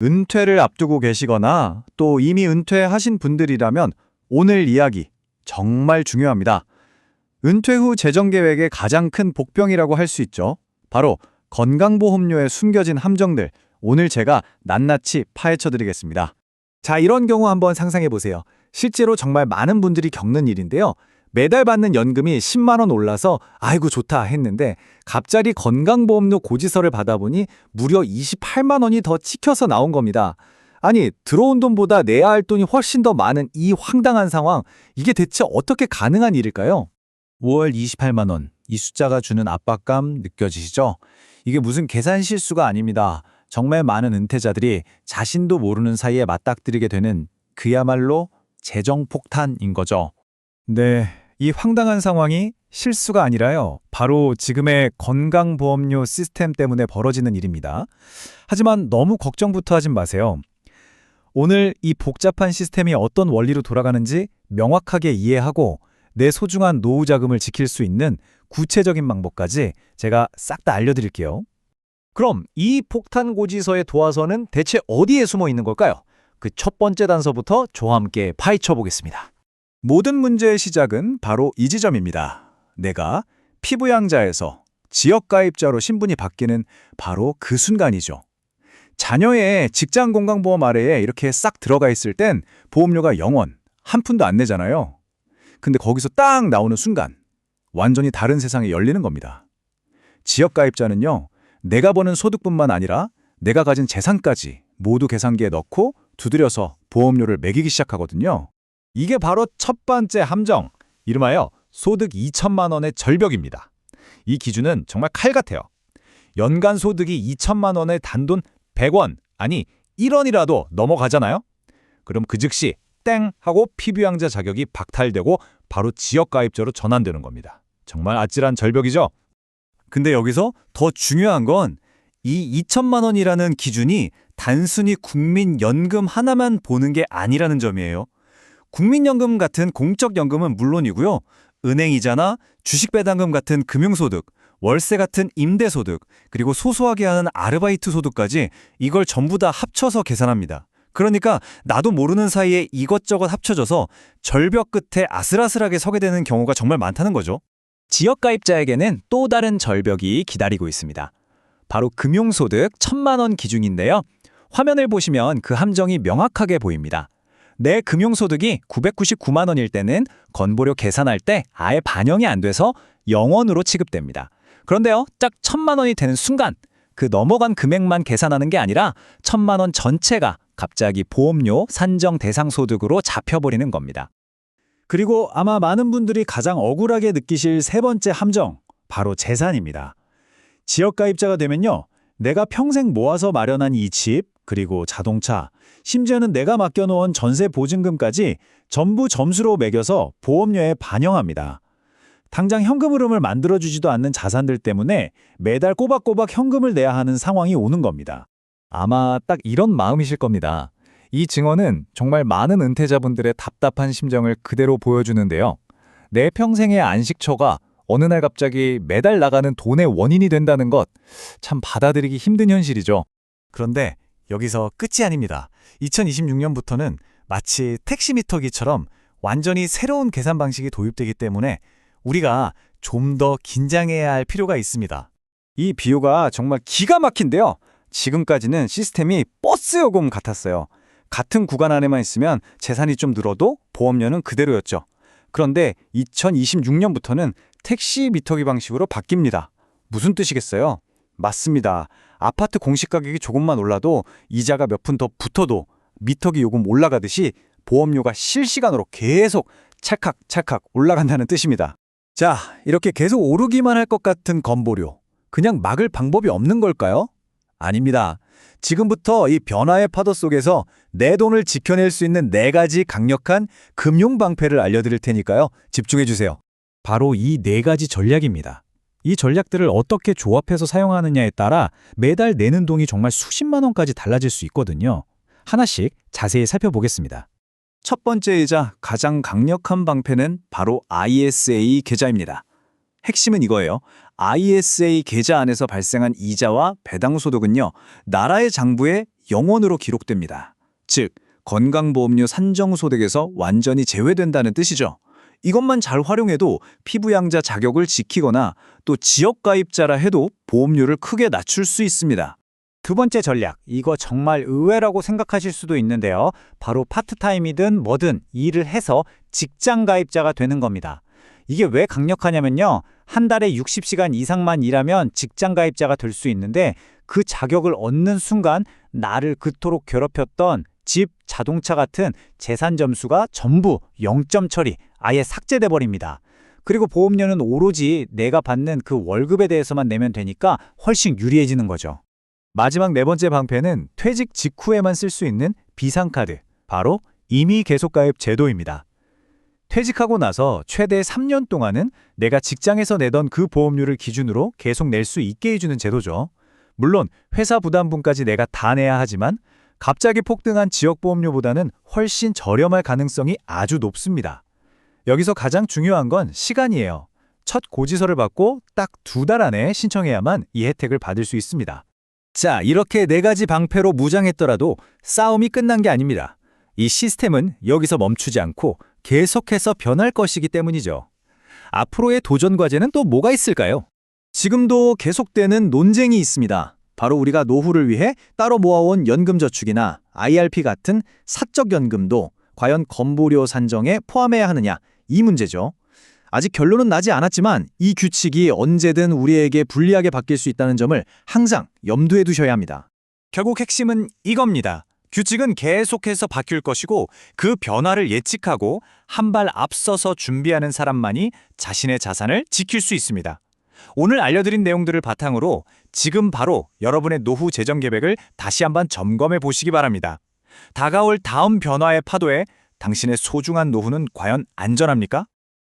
은퇴를 앞두고 계시거나 또 이미 은퇴하신 분들이라면 오늘 이야기 정말 중요합니다. 은퇴 후 재정 계획의 가장 큰 복병이라고 할 수 있죠. 바로 건강보험료에 숨겨진 함정들, 오늘 제가 낱낱이 파헤쳐 드리겠습니다. 자, 이런 경우 한번 상상해 보세요. 실제로 정말 많은 분들이 겪는 일인데요. 매달 받는 연금이 10만 원 올라서 아이고 좋다 했는데 갑자기 건강보험료 고지서를 받아보니 무려 28만 원이 더 찍혀서 나온 겁니다. 아니, 들어온 돈보다 내야 할 돈이 훨씬 더 많은 이 황당한 상황, 이게 대체 어떻게 가능한 일일까요? 5월 28만 원, 이 숫자가 주는 압박감 느껴지시죠? 이게 무슨 계산 실수가 아닙니다. 정말 많은 은퇴자들이 자신도 모르는 사이에 맞닥뜨리게 되는 그야말로 재정 폭탄인 거죠. 네, 이 황당한 상황이 실수가 아니라요. 바로 지금의 건강보험료 시스템 때문에 벌어지는 일입니다. 하지만 너무 걱정부터 하진 마세요. 오늘 이 복잡한 시스템이 어떤 원리로 돌아가는지 명확하게 이해하고 내 소중한 노후 자금을 지킬 수 있는 구체적인 방법까지 제가 싹 다 알려드릴게요. 그럼 이 폭탄 고지서의 도화선은 대체 어디에 숨어 있는 걸까요? 그 첫 번째 단서부터 저와 함께 파헤쳐 보겠습니다. 모든 문제의 시작은 바로 이 지점입니다. 내가 피부양자에서 지역가입자로 신분이 바뀌는 바로 그 순간이죠. 자녀의 직장건강보험 아래에 이렇게 싹 들어가 있을 땐 보험료가 0원, 한 푼도 안 내잖아요. 근데 거기서 딱 나오는 순간 완전히 다른 세상이 열리는 겁니다. 지역가입자는요, 내가 버는 소득뿐만 아니라 내가 가진 재산까지 모두 계산기에 넣고 두드려서 보험료를 매기기 시작하거든요. 이게 바로 첫 번째 함정, 이름하여 소득 2천만 원의 절벽입니다. 이 기준은 정말 칼 같아요. 연간 소득이 2천만 원의 단돈 100원, 아니 1원이라도 넘어가잖아요? 그럼 그 즉시 땡 하고 피부양자 자격이 박탈되고 바로 지역가입자로 전환되는 겁니다. 정말 아찔한 절벽이죠? 근데 여기서 더 중요한 건 이 2천만 원이라는 기준이 단순히 국민연금 하나만 보는 게 아니라는 점이에요. 국민연금 같은 공적연금은 물론이고요. 은행이자나 주식배당금 같은 금융소득, 월세 같은 임대소득, 그리고 소소하게 하는 아르바이트 소득까지 이걸 전부 다 합쳐서 계산합니다. 그러니까 나도 모르는 사이에 이것저것 합쳐져서 절벽 끝에 아슬아슬하게 서게 되는 경우가 정말 많다는 거죠. 지역가입자에게는 또 다른 절벽이 기다리고 있습니다. 바로 금융소득 1,000만 원 기준인데요. 화면을 보시면 그 함정이 명확하게 보입니다. 내 금융소득이 999만 원일 때는 건보료 계산할 때 아예 반영이 안 돼서 0원으로 취급됩니다. 그런데요, 딱 1,000만 원이 되는 순간 그 넘어간 금액만 계산하는 게 아니라 1,000만 원 전체가 갑자기 보험료 산정 대상 소득으로 잡혀버리는 겁니다. 그리고 아마 많은 분들이 가장 억울하게 느끼실 세 번째 함정, 바로 재산입니다. 지역가입자가 되면요, 내가 평생 모아서 마련한 이 집, 그리고 자동차, 심지어는 내가 맡겨놓은 전세 보증금까지 전부 점수로 매겨서 보험료에 반영합니다. 당장 현금 흐름을 만들어주지도 않는 자산들 때문에 매달 꼬박꼬박 현금을 내야 하는 상황이 오는 겁니다. 아마 딱 이런 마음이실 겁니다. 이 증언은 정말 많은 은퇴자분들의 답답한 심정을 그대로 보여주는데요. 내 평생의 안식처가 어느 날 갑자기 매달 나가는 돈의 원인이 된다는 것, 참 받아들이기 힘든 현실이죠. 그런데 여기서 끝이 아닙니다. 2026년부터는 마치 택시미터기처럼 완전히 새로운 계산 방식이 도입되기 때문에 우리가 좀 더 긴장해야 할 필요가 있습니다. 이 비유가 정말 기가 막힌데요. 지금까지는 시스템이 버스 요금 같았어요. 같은 구간 안에만 있으면 재산이 좀 늘어도 보험료는 그대로였죠. 그런데 2026년부터는 택시 미터기 방식으로 바뀝니다. 무슨 뜻이겠어요? 맞습니다. 아파트 공시가격이 조금만 올라도 이자가 몇 푼 더 붙어도 미터기 요금 올라가듯이 보험료가 실시간으로 계속 찰칵찰칵 올라간다는 뜻입니다. 자, 이렇게 계속 오르기만 할 것 같은 건보료, 그냥 막을 방법이 없는 걸까요? 아닙니다. 지금부터 이 변화의 파도 속에서 내 돈을 지켜낼 수 있는 4가지 강력한 금융 방패를 알려드릴 테니까요. 집중해주세요. 바로 이 4가지 전략입니다. 이 전략들을 어떻게 조합해서 사용하느냐에 따라 매달 내는 돈이 정말 수십만 원까지 달라질 수 있거든요. 하나씩 자세히 살펴보겠습니다. 첫 번째이자 가장 강력한 방패는 바로 ISA 계좌입니다. 핵심은 이거예요. ISA 계좌 안에서 발생한 이자와 배당소득은요, 나라의 장부에 영원으로 기록됩니다. 즉, 건강보험료 산정소득에서 완전히 제외된다는 뜻이죠. 이것만 잘 활용해도 피부양자 자격을 지키거나 또 지역가입자라 해도 보험료를 크게 낮출 수 있습니다. 두 번째 전략, 이거 정말 의외라고 생각하실 수도 있는데요. 바로 파트타임이든 뭐든 일을 해서 직장 가입자가 되는 겁니다. 이게 왜 강력하냐면요. 한 달에 60시간 이상만 일하면 직장 가입자가 될 수 있는데 그 자격을 얻는 순간 나를 그토록 괴롭혔던 집, 자동차 같은 재산 점수가 전부 0점 처리, 아예 삭제돼 버립니다. 그리고 보험료는 오로지 내가 받는 그 월급에 대해서만 내면 되니까 훨씬 유리해지는 거죠. 마지막 네 번째 방패는 퇴직 직후에만 쓸 수 있는 비상카드, 바로 임의 계속가입 제도입니다. 퇴직하고 나서 최대 3년 동안은 내가 직장에서 내던 그 보험료를 기준으로 계속 낼 수 있게 해주는 제도죠. 물론 회사 부담분까지 내가 다 내야 하지만 갑자기 폭등한 지역보험료보다는 훨씬 저렴할 가능성이 아주 높습니다. 여기서 가장 중요한 건 시간이에요. 첫 고지서를 받고 딱 2달 안에 신청해야만 이 혜택을 받을 수 있습니다. 자, 이렇게 4가지 방패로 무장했더라도 싸움이 끝난 게 아닙니다. 이 시스템은 여기서 멈추지 않고 계속해서 변할 것이기 때문이죠. 앞으로의 도전 과제는 또 뭐가 있을까요? 지금도 계속되는 논쟁이 있습니다. 바로 우리가 노후를 위해 따로 모아온 연금저축이나 IRP 같은 사적 연금도 과연 건보료 산정에 포함해야 하느냐, 이 문제죠. 아직 결론은 나지 않았지만 이 규칙이 언제든 우리에게 불리하게 바뀔 수 있다는 점을 항상 염두에 두셔야 합니다. 결국 핵심은 이겁니다. 규칙은 계속해서 바뀔 것이고 그 변화를 예측하고 한 발 앞서서 준비하는 사람만이 자신의 자산을 지킬 수 있습니다. 오늘 알려드린 내용들을 바탕으로 지금 바로 여러분의 노후 재정 계획을 다시 한번 점검해 보시기 바랍니다. 다가올 다음 변화의 파도에 당신의 소중한 노후는 과연 안전합니까?